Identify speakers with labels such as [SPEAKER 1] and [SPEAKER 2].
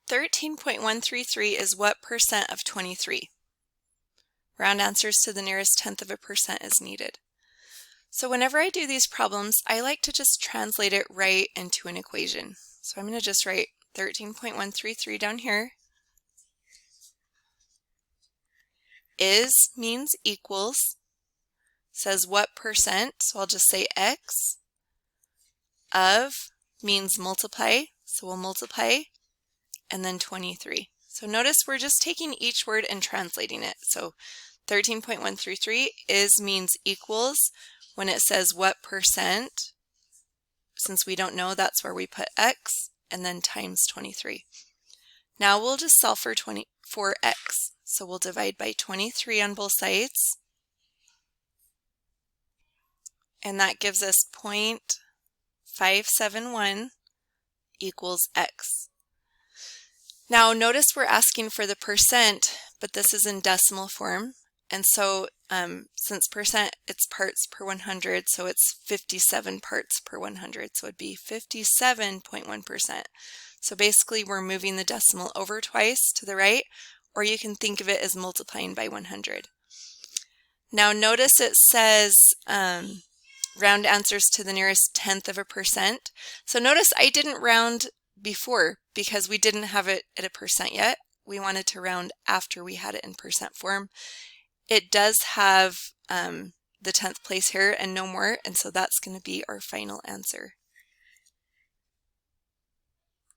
[SPEAKER 1] 13.133 is what percent of 23? Round answers to the nearest tenth of a percent is needed. So whenever I do these problems, I like to just translate it right into an equation. So I'm going to just write 13.133 down here. Is means equals, says what percent, so I'll just say x. Of means multiply, so we'll multiply, and then 23. So notice we're just taking each word and translating it. So 13.133 is means equals. When it says what percent, since we don't know, that's where we put x, and then times 23. Now we'll just solve for x. So we'll divide by 23 on both sides. And that gives us 0.571 equals x. Now notice we're asking for the percent, but this is in decimal form. And so since percent, it's parts per 100, so it's 57 parts per 100. So it'd be 57.1%. So basically we're moving the decimal over twice to the right, or you can think of it as multiplying by 100. Now notice it says round answers to the nearest tenth of a percent. So notice I didn't round before because we didn't have it at a percent yet. We wanted to round after we had it in percent form. It does have the 10th place here and no more, and so that's going to be our final answer.